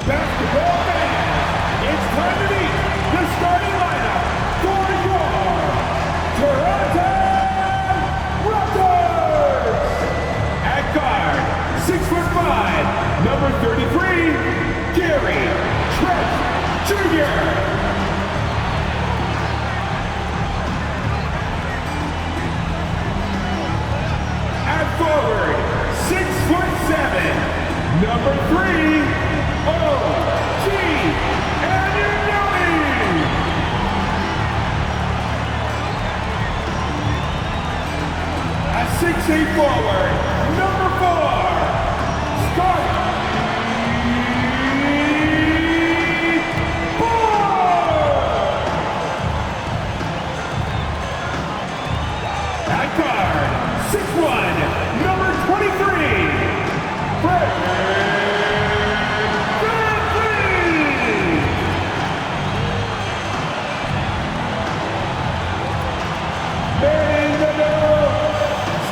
Basketball fans, it's time to meet the starting lineup for your Toronto Raptors. At guard, 6'5", number 33, Gary Trent Jr. At forward, 6'7", number 3, O.G. Anunoby. At 6'8" forward, number 4, Scott Moore. At guard, 6'1", number 23, Fred.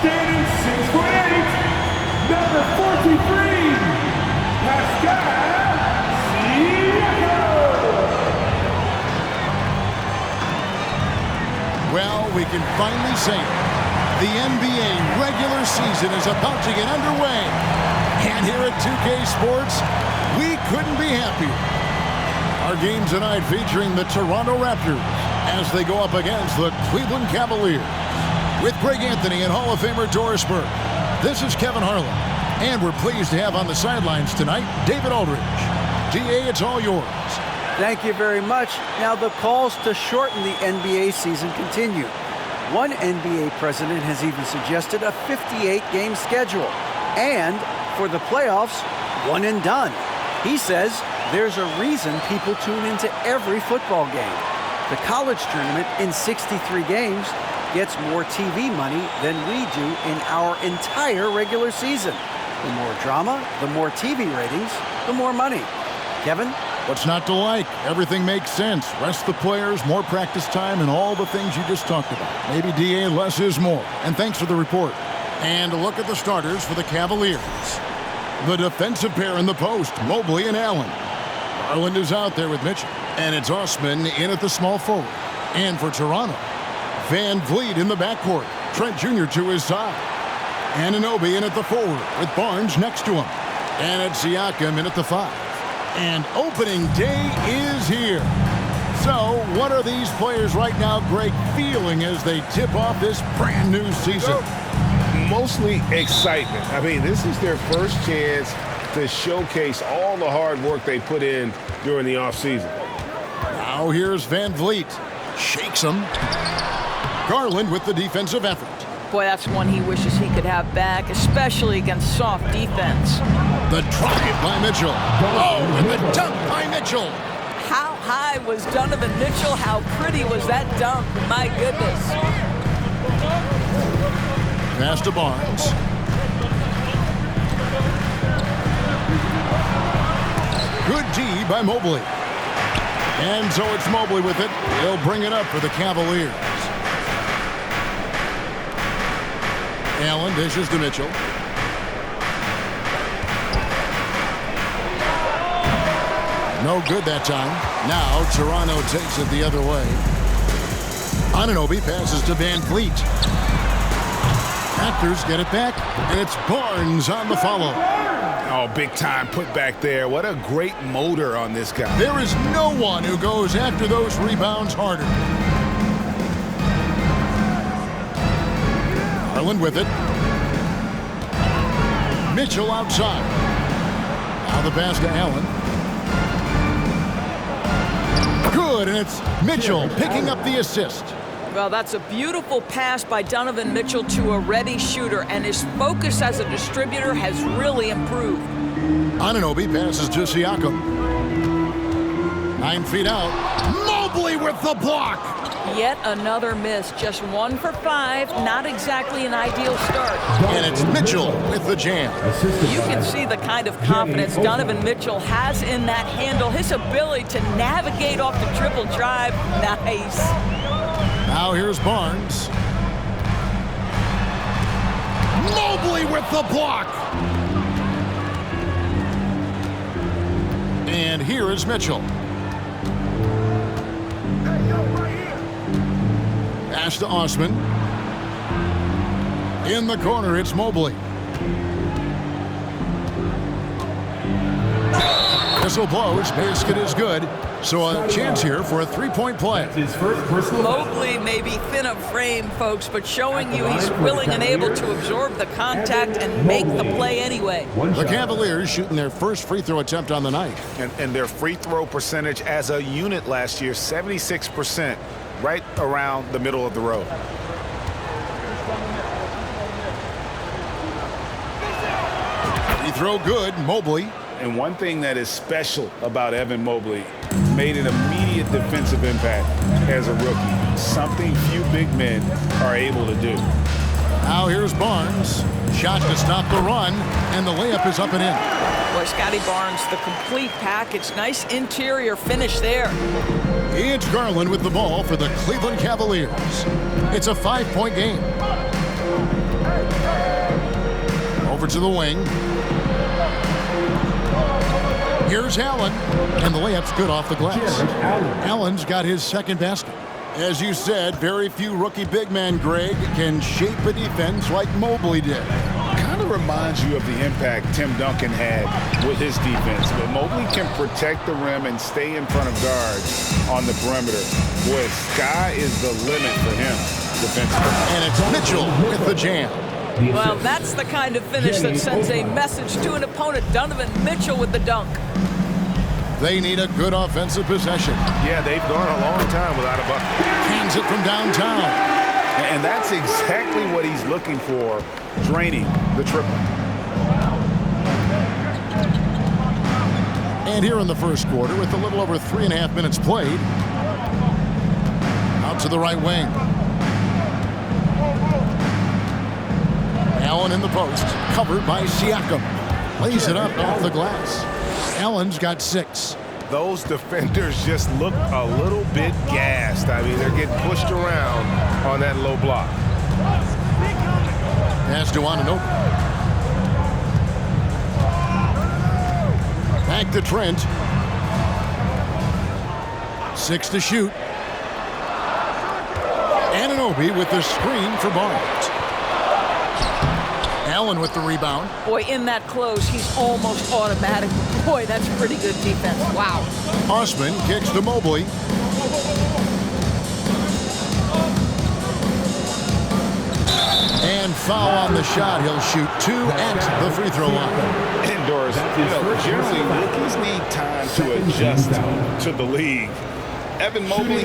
Standing 6'8", number 43, Pascal Siakam. Well, we can finally say it. The NBA regular season is about to get underway. And here at 2K Sports, we couldn't be happier. Our game tonight featuring the Toronto Raptors as they go up against the Cleveland Cavaliers. With Greg Anthony and Hall of Famer Doris Burke, this is Kevin Harlan. And we're pleased to have on the sidelines tonight, David Aldridge. DA, it's all yours. Thank you very much. Now the calls to shorten the NBA season continue. One NBA president has even suggested a 58-game schedule. And for the playoffs, one and done. He says there's a reason people tune into every football game. The college tournament in 63 games gets more TV money than we do in our entire regular season. The more drama, the more TV ratings, the more money. Kevin? What's not to like? Everything makes sense. Rest the players, more practice time, and all the things you just talked about. Maybe, DA, less is more. And thanks for the report. And a look at the starters for the Cavaliers. The defensive pair in the post, Mobley and Allen. Garland is out there with Mitchell. And it's Osman in at the small forward. And for Toronto, Van Vliet in the backcourt. Trent Jr. to his side. Anunoby in at the forward with Barnes next to him. And it's Siakam in at the 5. And opening day is here. So what are these players right now, Greg, feeling as they tip off this brand new season? Mostly excitement. I mean, this is their first chance to showcase all the hard work they put in during the offseason. Now here's Van Vliet. Shakes him. Garland with the defensive effort. Boy, that's one he wishes he could have back, especially against soft defense. The drive by Mitchell. Oh, and the dunk by Mitchell. How high was Donovan Mitchell? How pretty was that dunk? My goodness. Pass to Barnes. Good D by Mobley. And so it's Mobley with it. He'll bring it up for the Cavaliers. Allen dishes to Mitchell. No good that time. Now Toronto takes it the other way. Anunoby passes to Van Vliet. Raptors get it back, and it's Barnes on the follow. Oh, big time put back there. What a great motor on this guy. There is no one who goes after those rebounds harder. Garland with it. Mitchell outside. Now the pass to Allen. Good, and it's Mitchell picking up the assist. Well, that's a beautiful pass by Donovan Mitchell to a ready shooter, and his focus as a distributor has really improved. Anunoby passes to Siakam. 9 feet out. Mobley with the block. Yet another miss. Just 1 for 5. Not exactly an ideal start. And it's Mitchell with the jam. You can see the kind of confidence Donovan Mitchell has in that handle. His ability to navigate off the triple drive. Nice. Now here's Barnes. Mobley with the block. And here is Mitchell. Pass to Osman. In the corner, it's Mobley. Whistle blows, basket is good. So a chance here for a three-point play. Mobley may be thin of frame, folks, but showing you he's willing and able to absorb the contact and make the play anyway. The Cavaliers shooting their first free throw attempt on the night. And their free throw percentage as a unit last year, 76%, right around the middle of the road. Free throw good, Mobley. And one thing that is special about Evan Mobley, made an immediate defensive impact as a rookie. Something few big men are able to do. Now here's Barnes. Shot to stop the run, and the layup is up and in. Boy, Scotty Barnes, the complete package. Nice interior finish there. It's Garland with the ball for the Cleveland Cavaliers. It's a 5-point game. Over to the wing. Here's Allen, and the layup's good off the glass. Allen's got his second basket. As you said, very few rookie big men, Greg, can shape a defense like Mobley did. Kind of reminds you of the impact Tim Duncan had with his defense. But Mobley can protect the rim and stay in front of guards on the perimeter. Boy, sky is the limit for him defensively. And it's Mitchell with the jam. Well, that's the kind of finish that sends a message to an opponent. Donovan Mitchell with the dunk. They need a good offensive possession. Yeah, they've gone a long time without a bucket. Hangs it from downtown. And that's exactly what he's looking for, draining the triple. And here in the first quarter, with a little over 3.5 minutes played, out to the right wing. Allen in the post, covered by Siakam. Lays it up off the glass. Allen's got 6. Those defenders just look a little bit gassed. I mean, they're getting pushed around on that low block. Pass to Anunoby. Back to Trent. 6 to shoot. Anunoby with the screen for Barnes. Allen with the rebound. Boy, in that close, he's almost automatic. Boy, that's pretty good defense. Wow. Osman kicks to Mobley. And foul on the shot. He'll shoot 2 at the free throw line. Indoors, generally rookies need time to adjust to the league. Evan Mobley,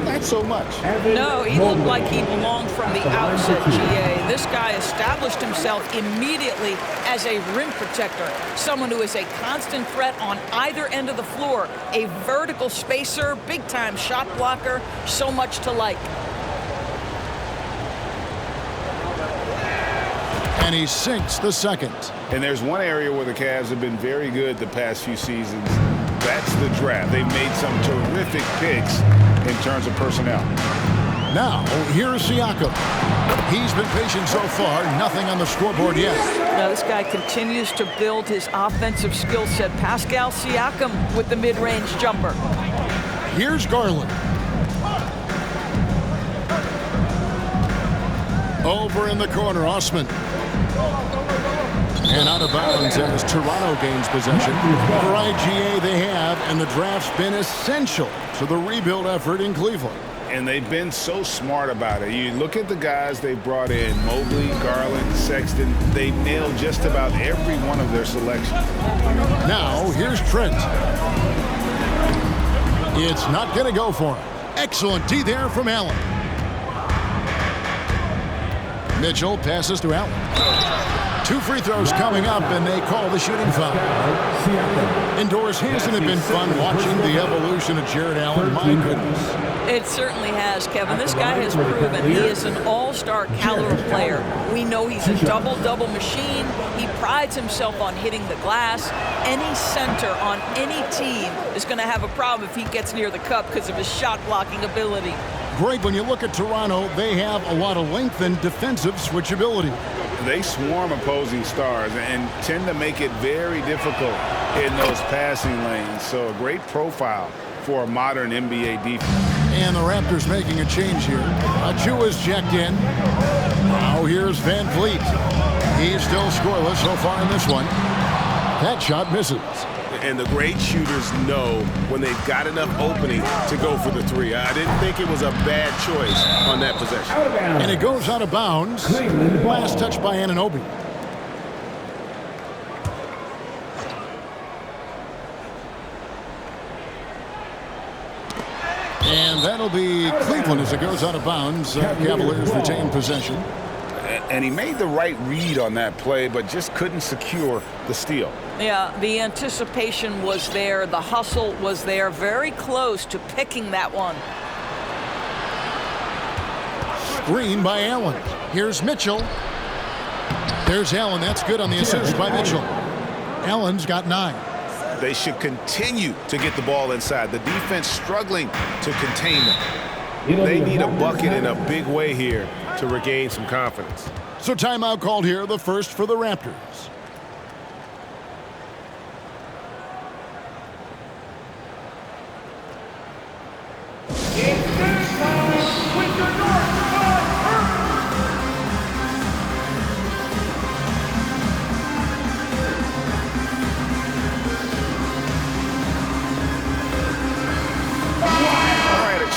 not so much. No, he looked like he belonged from the outset, GA. This guy established himself immediately as a rim protector, someone who is a constant threat on either end of the floor, a vertical spacer, big-time shot blocker, so much to like. And he sinks the second. And there's one area where the Cavs have been very good the past few seasons. That's the draft. They've made some terrific picks in terms of personnel. Now, here's Siakam. He's been patient so far. Nothing on the scoreboard yet. Now, this guy continues to build his offensive skill set. Pascal Siakam with the mid-range jumper. Here's Garland. Over in the corner, Osman. And out of bounds as Toronto gains possession. For IGA they have, and the draft's been essential to the rebuild effort in Cleveland. And they've been so smart about it. You look at the guys they brought in, Mobley, Garland, Sexton. They've nailed just about every one of their selections. Now, here's Trent. It's not going to go for him. Excellent D there from Allen. Mitchell passes to Allen. 2 free throws coming up, and they call the shooting foul. Indoors, hasn't it been fun watching the evolution of Jared Allen? My goodness. It certainly has, Kevin. This guy has proven he is an all-star caliber player. We know he's a double-double machine. He prides himself on hitting the glass. Any center on any team is going to have a problem if he gets near the cup because of his shot-blocking ability. Greg, when you look at Toronto, they have a lot of length and defensive switchability. They swarm opposing stars and tend to make it very difficult in those passing lanes. So a great profile for a modern NBA defense. And the Raptors making a change here. Achua's checked in. Now here's Van Vliet. He's still scoreless so far in this one. That shot misses. And the great shooters know when they've got enough opening to go for the three. I didn't think it was a bad choice on that possession. And it goes out of bounds. Last touch by Anunoby. And that'll be Cleveland as it goes out of bounds. Cavaliers retain possession. And he made the right read on that play, but just couldn't secure the steal. Yeah, the anticipation was there. The hustle was there. Very close to picking that one. Screen by Allen. Here's Mitchell. There's Allen. That's good on the assist by Mitchell. Allen's got 9. They should continue to get the ball inside. The defense struggling to contain them. They need a bucket in a big way here to regain some confidence. So timeout called here, the first for the Raptors. It's this time with the North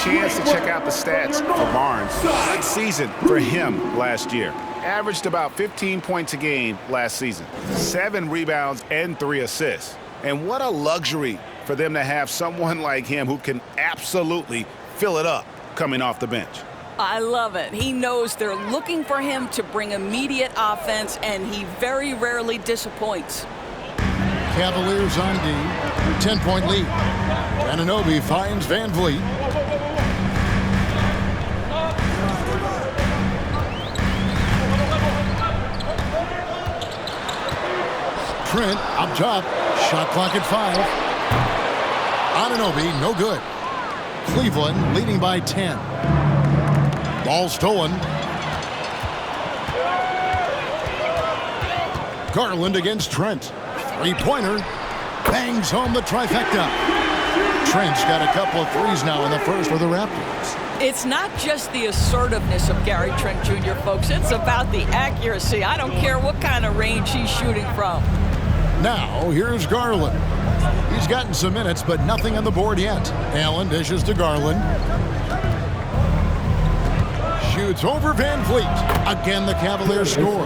Chance to check out the stats for Barnes. Good season for him last year. Averaged about 15 points a game last season. 7 rebounds and 3 assists. And what a luxury for them to have someone like him who can absolutely fill it up coming off the bench. I love it. He knows they're looking for him to bring immediate offense, and he very rarely disappoints. Cavaliers on D. 10-point lead. Anunoby finds Van Vliet. Trent up top. Shot clock at 5. Anunoby, no good. Cleveland leading by 10. Ball stolen. Garland against Trent. Three-pointer. Bangs home the trifecta. Trent's got a couple of threes now in the first for the Raptors. It's not just the assertiveness of Gary Trent Jr., folks. It's about the accuracy. I don't care what kind of range he's shooting from. Now, here's Garland. He's gotten some minutes, but nothing on the board yet. Allen dishes to Garland. Shoots over Van Vliet. Again, the Cavaliers score.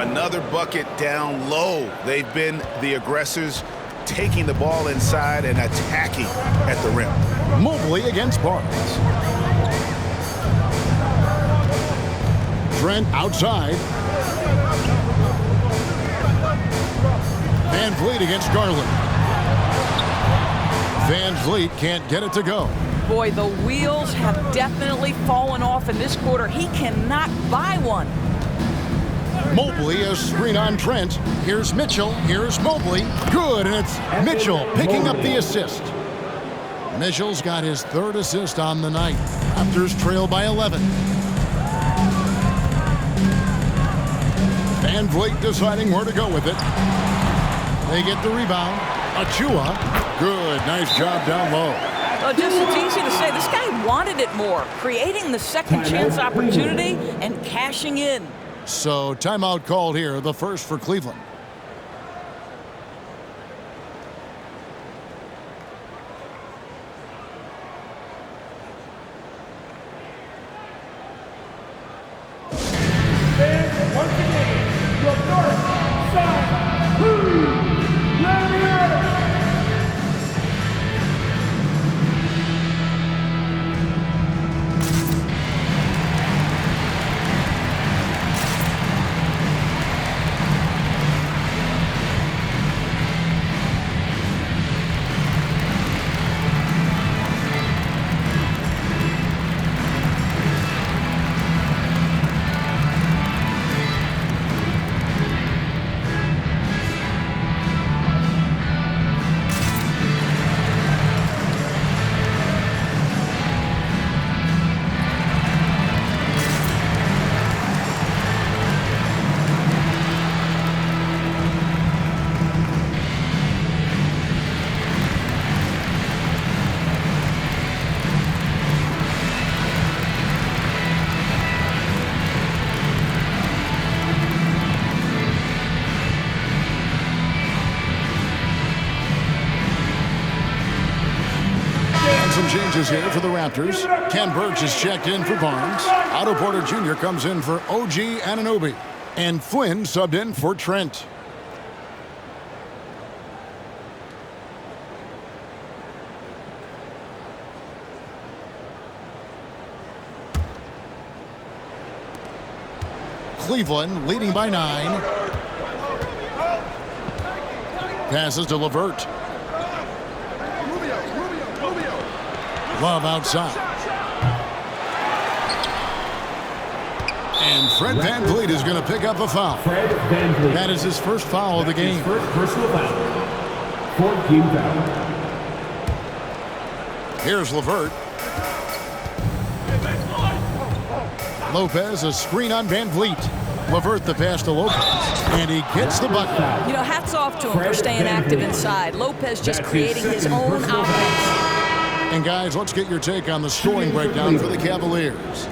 Another bucket down low. They've been the aggressors, taking the ball inside and attacking at the rim. Mobley against Barnes. Trent outside. Van Vliet against Garland. Van Vliet can't get it to go. Boy, the wheels have definitely fallen off in this quarter. He cannot buy one. Mobley, a screen on Trent. Here's Mitchell. Here's Mobley. Good, and it's Mitchell picking up the assist. Mitchell's got his 3rd assist on the night. Raptors trail by 11. Van Vliet deciding where to go with it. They get the rebound. Achua. Good. Nice job down low. It's easy to say. This guy wanted it more. Creating the second chance opportunity and cashing in. So timeout called here. The first for Cleveland. And once again, your North Side Cle Vs Some changes here for the Raptors. Ken Burch is checked in for Barnes. Otto Porter Jr. comes in for OG Anunoby. And Flynn subbed in for Trent. Cleveland leading by 9. Passes to LeVert. Love outside. And Fred VanVleet is going to pick up a foul. That is his first foul of the game. First personal foul. 4th-team foul. Here's LeVert. Lopez, a screen on VanVleet. LeVert the pass to Lopez. And he gets the bucket. You know, hats off to him for staying active inside. Lopez just creating his own offense. And guys, let's get your take on the scoring breakdown for the Cavaliers.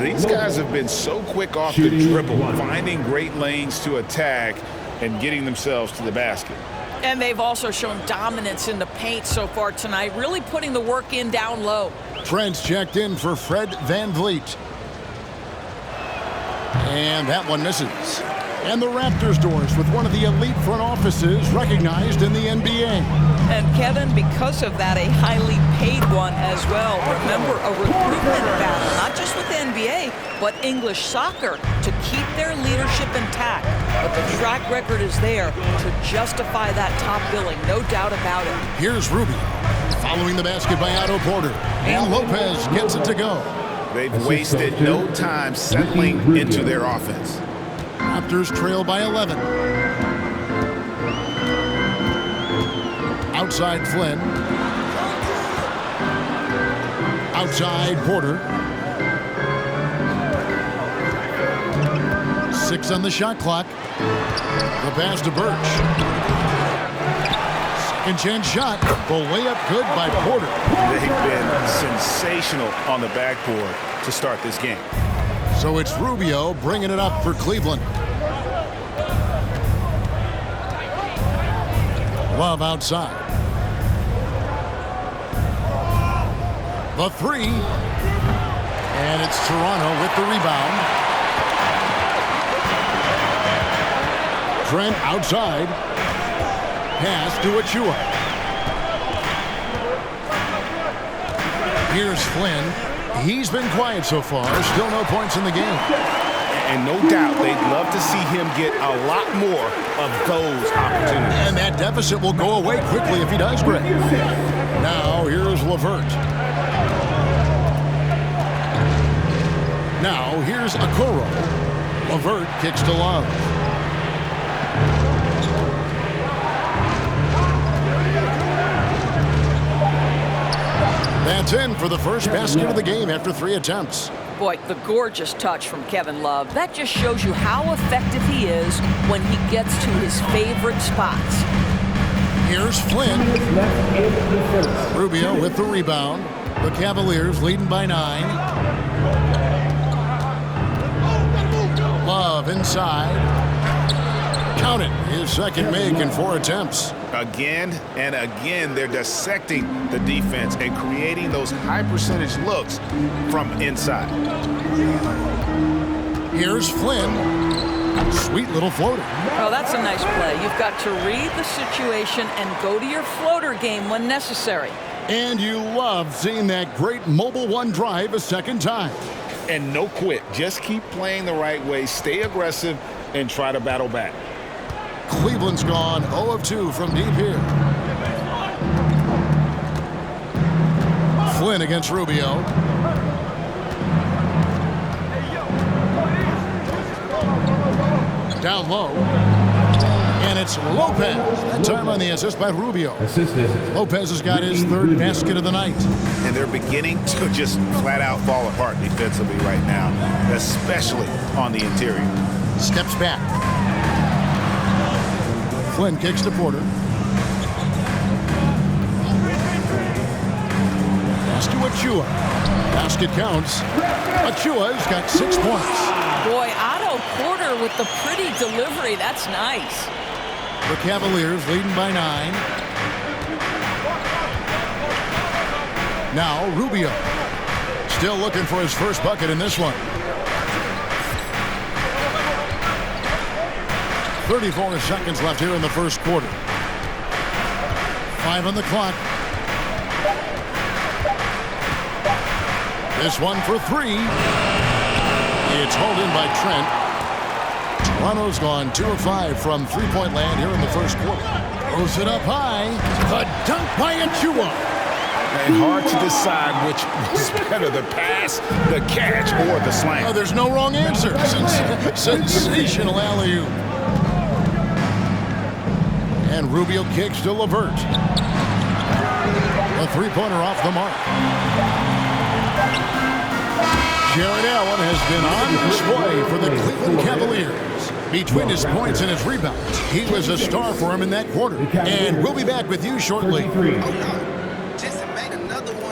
These guys have been so quick off the dribble, finding great lanes to attack and getting themselves to the basket. And they've also shown dominance in the paint so far tonight, really putting the work in down low. Trent's checked in for Fred VanVleet. And that one misses. And the Raptors doors with one of the elite front offices recognized in the NBA. And Kevin, because of that, a highly paid one as well. Remember, a recruitment battle, not just with the NBA, but English soccer to keep their leadership intact. But the track record is there to justify that top billing, no doubt about it. Here's Rubio, following the basket by Otto Porter. And Lopez gets it to go. They've wasted no time settling into their offense. Raptors trail by 11. Outside Flynn. Outside Porter. 6 on the shot clock. The pass to Burch. Second chance shot. The layup good by Porter. They've been sensational on the backboard to start this game. So it's Rubio bringing it up for Cleveland. Love outside. The 3. And it's Toronto with the rebound. Trent outside. Pass to Achua. Here's Flynn. He's been quiet so far. Still no points in the game. And no doubt they'd love to see him get a lot more of those opportunities. And that deficit will go away quickly if he does, Greg. Now here's LeVert. Now here's Okoro. LeVert kicks to Love. That's in for the first basket of the game after 3 attempts. Boy, the gorgeous touch from Kevin Love. That just shows you how effective he is when he gets to his favorite spots. Here's Flynn. Rubio with the rebound. The Cavaliers leading by 9. Love inside. Count it. His second make in 4 attempts. Again and again, they're dissecting the defense and creating those high percentage looks from inside. Here's Flynn. Sweet little floater. Oh, that's a nice play. You've got to read the situation and go to your floater game when necessary. And you love seeing that great mobile one drive a second time. And no quit. Just keep playing the right way, stay aggressive, and try to battle back. Cleveland's gone 0 of 2 from deep here. Flynn against Rubio. Down low. And it's Lopez. That time on the assist by Rubio. Lopez has got his 3rd basket of the night. And they're beginning to just flat out fall apart defensively right now, especially on the interior. Steps back. Flynn kicks to Porter. Pass to Achua. Basket counts. Achua's got 6 points. Boy, Otto Porter with the pretty delivery. That's nice. The Cavaliers leading by 9. Now Rubio. Still looking for his first bucket in this one. 34 seconds left here in the first quarter. 5 on the clock. This one for 3. It's hauled in by Trent. Toronto's gone 2 of 5 from three-point land here in the first quarter. Throws it up high. The dunk by Achua. And hard to decide which was better, the pass, the catch, or the slam. Oh, there's no wrong answer. Sensational alley-oop. And Rubio kicks to LeVert. A three-pointer off the mark. Jared Allen has been on display for the Cleveland Cavaliers. Between his points and his rebounds, he was a star for him in that quarter. And we'll be back with you shortly. Just made another one.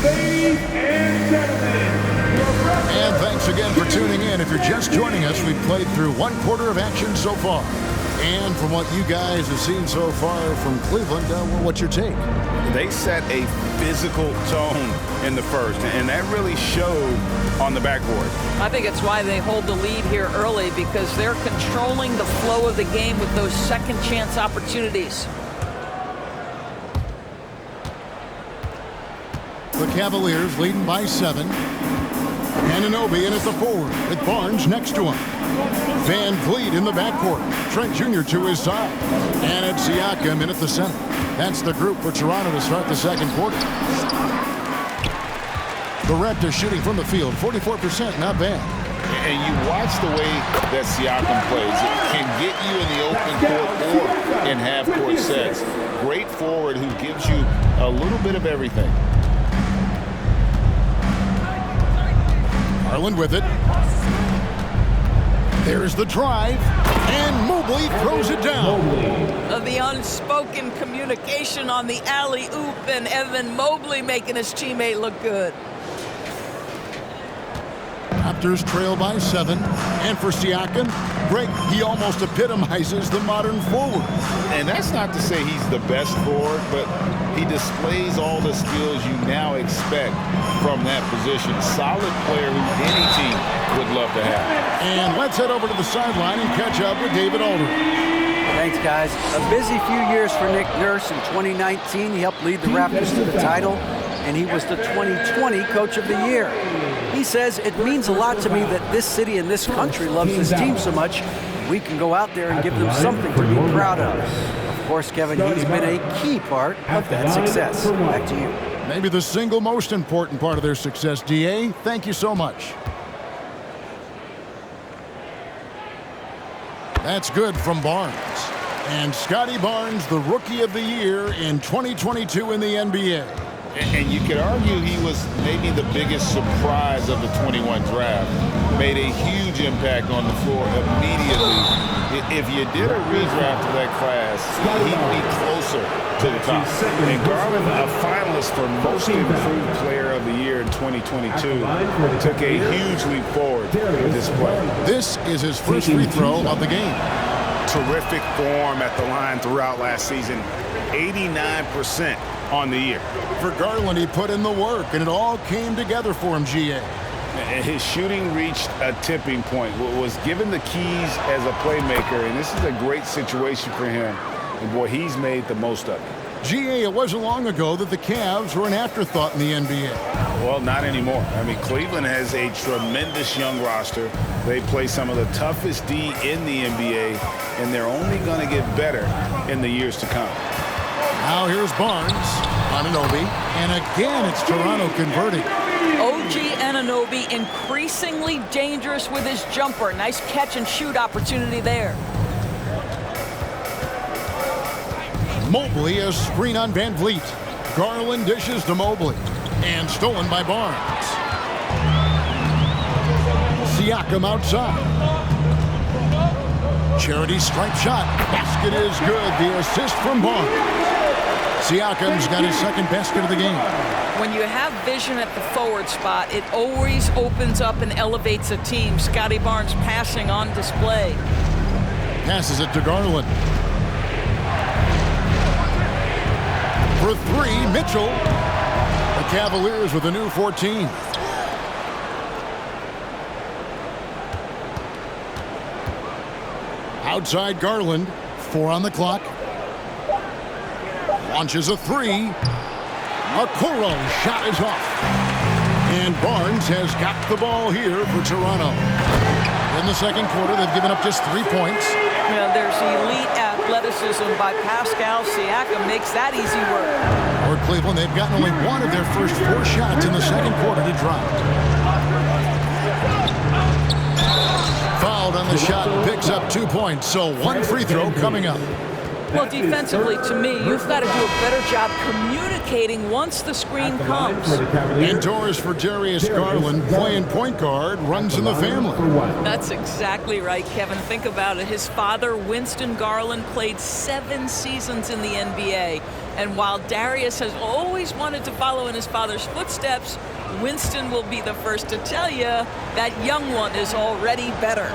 Ladies and gentlemen, And thanks again for tuning in. If you're just joining us, we've played through one quarter of action so far. And from what you guys have seen so far from Cleveland, well, what's your take? They set a physical tone in the first, and that really showed on the backboard. I think it's why they hold the lead here early, because they're controlling the flow of the game with those second chance opportunities. The Cavaliers leading by 7. Anunoby in at the forward with Barnes next to him. Van Vliet in the backcourt. Trent Jr. to his side. And it's Siakam in at the center. That's the group for Toronto to start the second quarter. The Raptors shooting from the field, 44%, not bad. And you watch the way that Siakam plays. It can get you in the open court or in half-court sets. Great forward who gives you a little bit of everything. Garland with it. There's the drive, and Mobley throws it down. The unspoken communication on the alley-oop, and Evan Mobley making his teammate look good. Raptors trail by 7. And for Siakam, Greg, he almost epitomizes the modern forward. And that's not to say he's the best forward, but he displays all the skills you now expect from that position. Solid player who any team would love to have. And let's head over to the sideline and catch up with David Aldridge. Thanks, guys. A busy few years for Nick Nurse. In 2019, he helped lead the Raptors to the title, and he was the 2020 Coach of the Year. He says, it means a lot to me that this city and this country loves this team so much. We can go out there and give them something to be proud of. Of course, Kevin, he's been a key part of that success. Back to you. Maybe the single most important part of their success, D.A. Thank you so much. That's good from Barnes. And Scotty Barnes, the Rookie of the Year in 2022 in the NBA. And you could argue he was maybe the biggest surprise of the 21 draft. Made a huge impact on the floor immediately. If you did a redraft of that class, he'd be closer to the top. And Garland, a finalist for Most Improved Player of the Year in 2022, took a huge leap forward with this play. This is his first free throw of the game. Terrific form at the line throughout last season. 89% on the year. For Garland, he put in the work, and it all came together for him, G.A. His shooting reached a tipping point, was given the keys as a playmaker, and this is a great situation for him. And boy, he's made the most of it. G.A., it wasn't long ago that the Cavs were an afterthought in the NBA. Well, not anymore. I mean, Cleveland has a tremendous young roster. They play some of the toughest D in the NBA, and they're only going to get better in the years to come. Now here's Barnes, Anunoby, and again it's Toronto converting. OG Anunoby increasingly dangerous with his jumper. Nice catch and shoot opportunity there. Mobley, a screen on Van Vliet. Garland dishes to Mobley, and stolen by Barnes. Siakam outside. Charity stripe shot. Basket is good. The assist from Barnes. Siakam's got his second basket of the game. When you have vision at the forward spot, it always opens up and elevates a team. Scotty Barnes passing on display. Passes it to Garland. For three, Mitchell. The Cavaliers with a new 14. Outside Garland. 4 on the clock. Launches a three. Okoro shot is off. And Barnes has got the ball here for Toronto. In the second quarter, they've given up just 3 points. Yeah, there's elite athleticism by Pascal Siakam. Makes that easy work. For Cleveland, they've gotten only one of their first 4 shots in the second quarter to drop. Fouled on the shot, picks up 2 points, so 1 free throw coming up. Well, defensively, to me, you've got to do a better job communicating once the screen comes. Indoors for Darius Garland, playing point guard, runs in the family. That's exactly right, Kevin. Think about it. His father, Winston Garland, played 7 seasons in the NBA. And while Darius has always wanted to follow in his father's footsteps, Winston will be the first to tell you that young one is already better.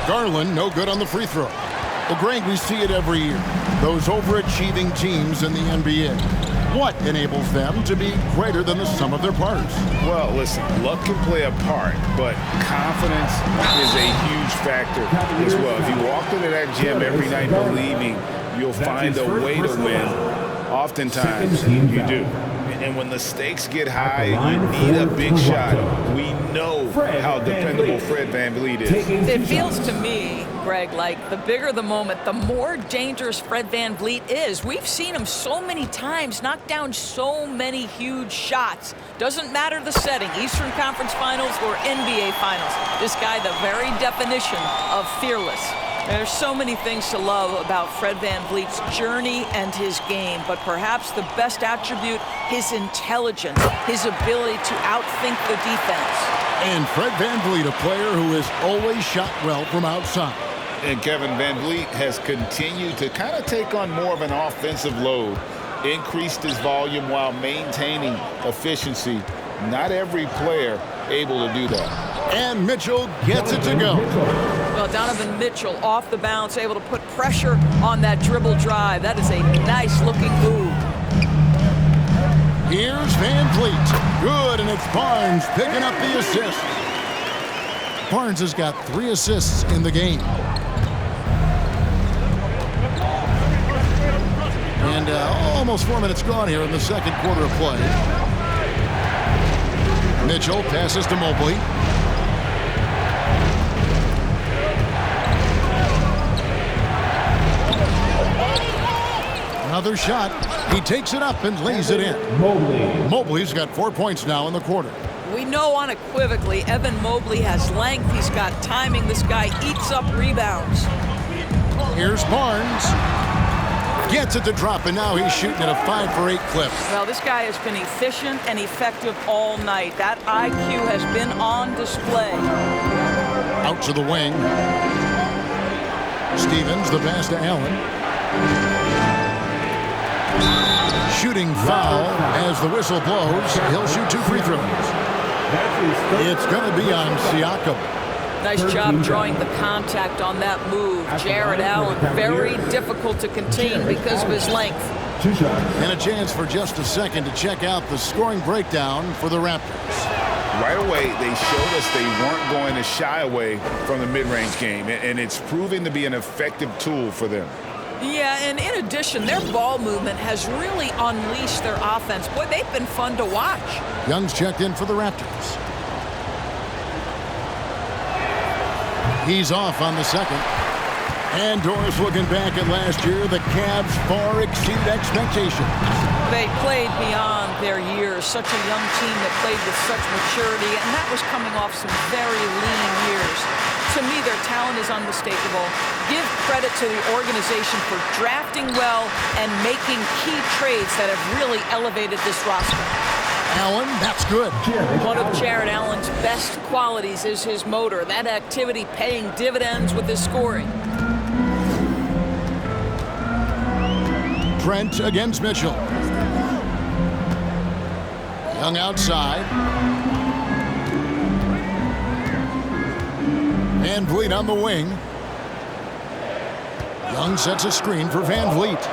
Garland, no good on the free throw. Well, Greg, we see it every year. Those overachieving teams in the NBA. What enables them to be greater than the sum of their parts? Well, listen, luck can play a part, but confidence is a huge factor as well. If you walk into that gym every night believing you'll find a way to win, oftentimes you do. And when the stakes get high, you need a big shot. We know how dependable Fred VanVleet is. It feels to me, Greg, like the bigger the moment, the more dangerous Fred VanVleet is. We've seen him so many times knock down so many huge shots. Doesn't matter the setting, Eastern Conference Finals or NBA Finals. This guy, the very definition of fearless. There's so many things to love about Fred VanVleet's journey and his game, but perhaps the best attribute, his intelligence, his ability to outthink the defense. And Fred VanVleet, a player who has always shot well from outside. And Kevin VanVleet has continued to kind of take on more of an offensive load, increased his volume while maintaining efficiency. Not every player able to do that. And Mitchell gets it to go. Well, Donovan Mitchell off the bounce, able to put pressure on that dribble drive. That is a nice-looking move. Here's VanVleet. Good, and it's Barnes picking up the assist. Barnes has got 3 assists in the game. And almost 4 minutes gone here in the second quarter of play. Mitchell passes to Mobley. Another shot. He takes it up and lays it in. Mobley's got 4 points now in the quarter. We know unequivocally Evan Mobley has length. He's got timing. This guy eats up rebounds. Here's Barnes. Gets it to drop, and now he's shooting at a 5 for 8 clip. Well, this guy has been efficient and effective all night. That IQ has been on display. Out to the wing. Stevens, the pass to Allen. Shooting foul as the whistle blows. He'll shoot 2 free throws. It's going to be on Siakam. Nice job drawing the contact on that move. Jared Allen, very difficult to contain because of his length. And a chance for just a second to check out the scoring breakdown for the Raptors. Right away, they showed us they weren't going to shy away from the mid-range game, and it's proving to be an effective tool for them. Yeah, and in addition, their ball movement has really unleashed their offense. Boy, they've been fun to watch. Young's checked in for the Raptors. He's off on the second. And Doris looking back at last year, the Cavs far exceeded expectations. They played beyond their years. Such a young team that played with such maturity, and that was coming off some very lean years. To me, their talent is unmistakable. Give credit to the organization for drafting well and making key trades that have really elevated this roster. Allen, that's good. One of Jared Allen's best qualities is his motor. That activity paying dividends with his scoring. Trent against Mitchell. Young outside. Van Vliet on the wing. Young sets a screen for Van Vliet.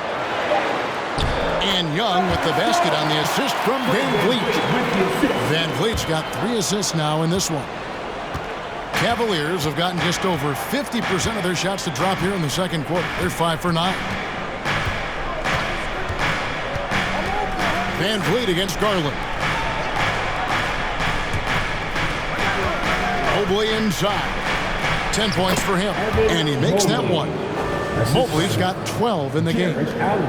And Young with the basket on the assist from Van Vliet. Van Vliet's got 3 assists now in this one. Cavaliers have gotten just over 50% of their shots to drop here in the second quarter. They're 5 for 9. Van Vliet against Garland. Mobley inside. 10 points for him. And he makes that one. Mobley's got 12 in the game.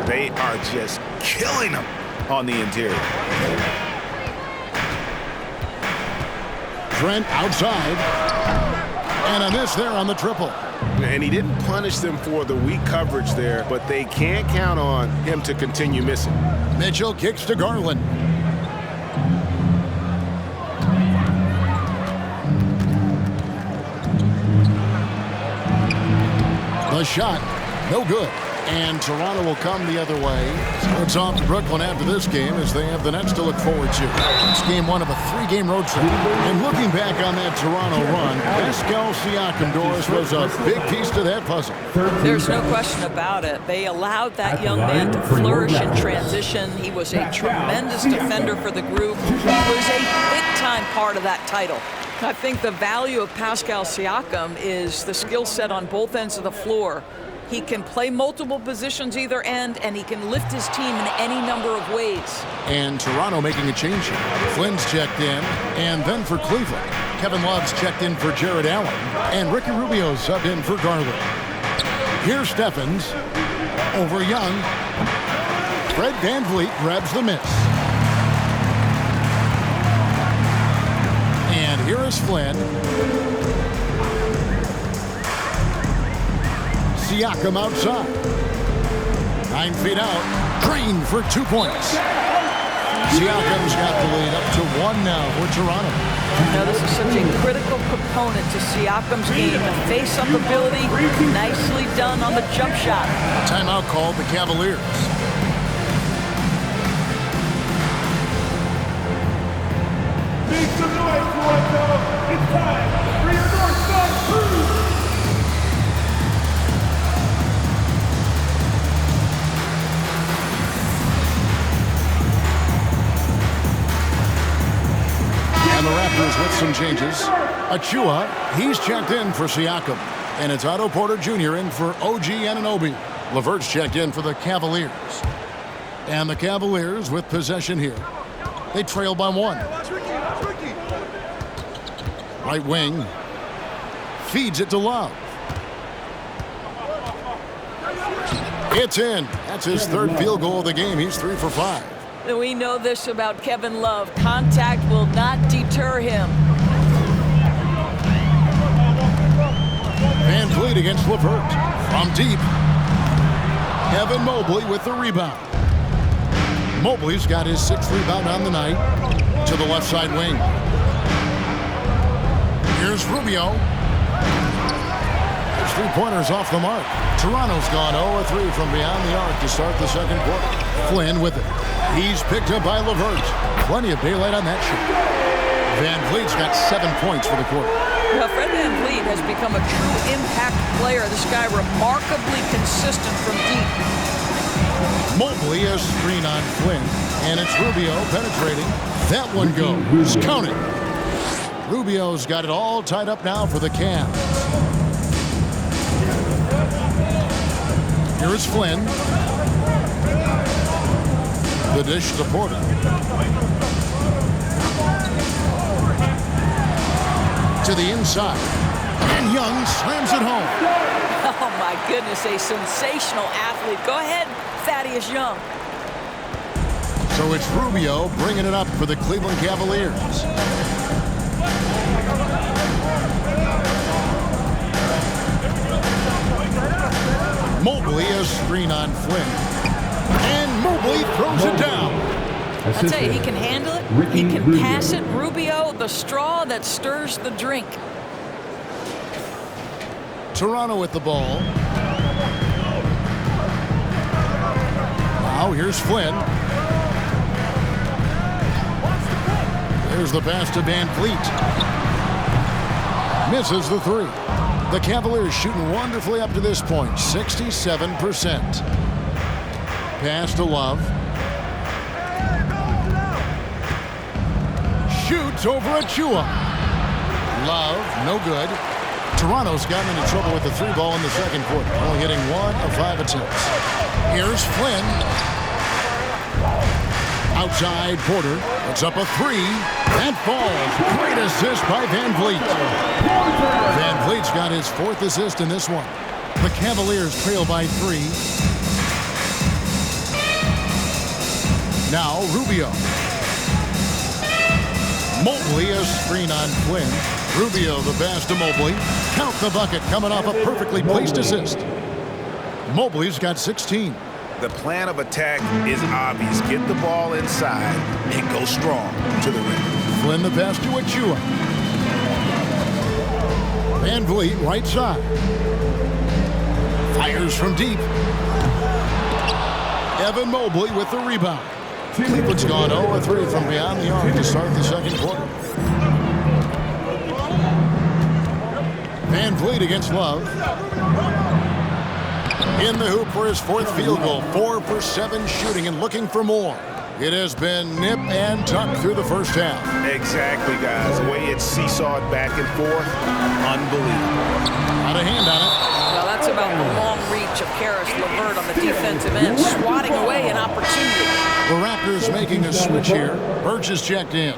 They are just killing them on the interior. Trent outside. And a miss there on the triple. And he didn't punish them for the weak coverage there, but they can't count on him to continue missing. Mitchell kicks to Garland. The shot, no good. And Toronto will come the other way. So it's off to Brooklyn after this game as they have the Nets to look forward to. It's game 1 of a 3-game road trip. And looking back on that Toronto run, Pascal Siakam, Doris, was a big piece to that puzzle. There's no question about it. They allowed that young man to flourish in transition. He was a tremendous defender for the group. He was a big-time part of that title. I think the value of Pascal Siakam is the skill set on both ends of the floor. He can play multiple positions either end, and he can lift his team in any number of ways. And Toronto making a change here. Flynn's checked in, and then for Cleveland, Kevin Love's checked in for Jared Allen, and Ricky Rubio's subbed in for Garland. Here's Stephens over Young. Fred Van Vliet grabs the miss. And here is Flynn. Siakam outside. 9 feet out. Green for 2 points. Siakam's got the lead up to 1 now for Toronto. You know, this is such a critical component to Siakam's game. The face-up ability, nicely done on the jump shot. Timeout called the Cavaliers. Make some noise, Toronto. It's time for your North Star Crew. And the Raptors with some changes. Achua, he's checked in for Siakam. And it's Otto Porter Jr. in for OG Anunoby. LeVert's checked in for the Cavaliers. And the Cavaliers with possession here. They trail by 1. Right wing. Feeds it to Love. It's in. That's his 3rd field goal of the game. He's 3 for 5. We know this about Kevin Love. Contact will not deter him. Van Vliet against LeVert. From deep. Kevin Mobley with the rebound. Mobley's got his 6th rebound on the night. To the left side wing. Here's Rubio. His 3-pointers off the mark. Toronto's gone 0-3 from beyond the arc to start the second quarter. Flynn with it. He's picked up by LeVert. Plenty of daylight on that shot. Van Vliet's got 7 points for the quarter. Well, Fred Van Vliet has become a true impact player. This guy remarkably consistent from deep. Mobley a screen on Flynn. And it's Rubio penetrating. That one goes. Count it. Rubio's got it all tied up now for the Cavs. Here is Flynn. The dish to Porter. To the inside. And Young slams it home. Oh, my goodness, a sensational athlete. Go ahead, Thaddeus Young. So it's Rubio bringing it up for the Cleveland Cavaliers. Mobley a screen on Flynn. And Mobley throws it down. I'll tell you, he can handle it. He can pass it. Rubio, the straw that stirs the drink. Toronto with the ball. Now here's Flynn. There's the pass to Van Vliet. Misses the three. The Cavaliers shooting wonderfully up to this point, 67%. Pass to Love. Shoots over Achua. Love, no good. Toronto's gotten into trouble with the three ball in the second quarter, only hitting 1 of 5 attempts. Here's Flynn. Outside Porter. It's up a three. That falls. Great assist by Van Vliet. Van Vliet's got his 4th assist in this one. The Cavaliers trail by 3. Now Rubio. Mobley, a screen on Flynn. Rubio, the pass to Mobley. Count the bucket, coming off a perfectly placed assist. Mobley's got 16. The plan of attack is obvious. Get the ball inside and go strong to the rim. Flynn the pass to Achua. Van Vliet, right side. Fires from deep. Evan Mobley with the rebound. Cleveland's gone 0-3 from beyond the arc to start the second quarter. Van Vliet against Love. In the hoop for his 4th field goal. 4 for 7 shooting and looking for more. It has been nip and tuck through the first half. Exactly, guys. The way it's seesawed back and forth, unbelievable. Not a hand on it. Well, that's about the long reach of Caris LeVert on the defensive end, swatting away an opportunity. The Raptors making a switch here. Birch is checked in.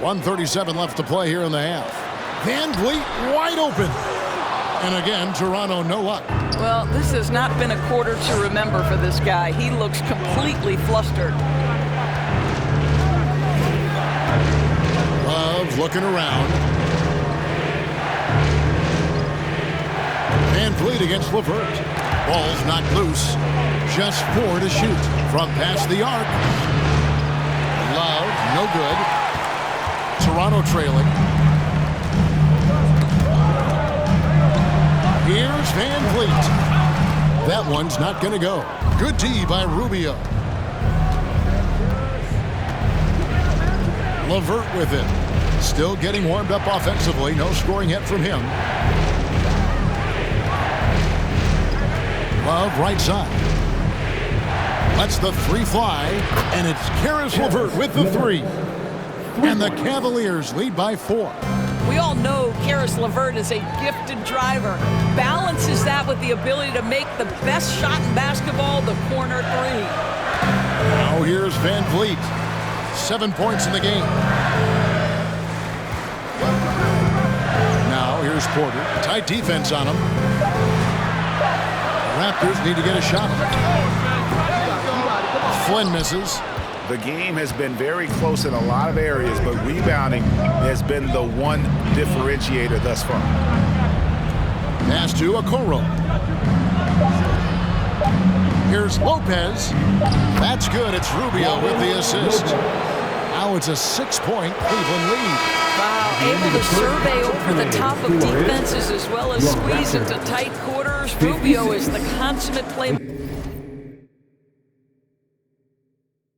.137 left to play here in the half. Van Vliet wide open. And again, Toronto no luck. Well, this has not been a quarter to remember for this guy. He looks completely flustered. Love looking around. Van Vliet against LeVert. Ball's knocked loose. Just 4 to shoot from past the arc. Love, no good. Toronto trailing. Here's Van Vliet. That one's not going to go. Good D by Rubio. LeVert with it. Still getting warmed up offensively. No scoring yet from him. Love right side. Lets the three fly. And it's Caris LeVert with the three. And the Cavaliers lead by 4. We all know Caris LeVert is a gifted driver. Balances that with the ability to make the best shot in basketball, the corner three. Now here's Van Vliet. 7 points in the game. Now here's Porter. Tight defense on him. The Raptors need to get a shot. Flynn misses. The game has been very close in a lot of areas, but rebounding has been the one differentiator thus far. Pass to Okoro. Here's Lopez. That's good. It's Rubio with the assist. Now it's a 6-point Cleveland lead. Wow, able to survey over the top of defenses as well as squeeze into tight quarters. Rubio is the consummate player.